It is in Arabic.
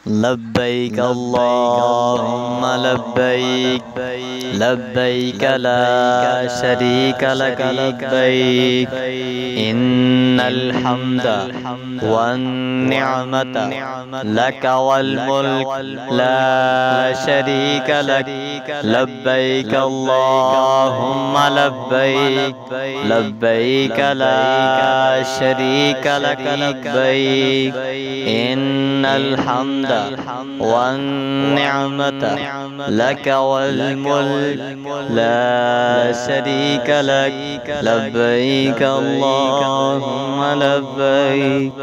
لبيك اللهم لبيك لبيك لا شريك لك لبيك إن الحمد والنعمة لك والملك لا شريك لك لبيك اللهم لبيك لبيك لا شريك لك لبيك إن الحمد والنعمة لك والملك لا شريك لك لبيك اللهم لبيك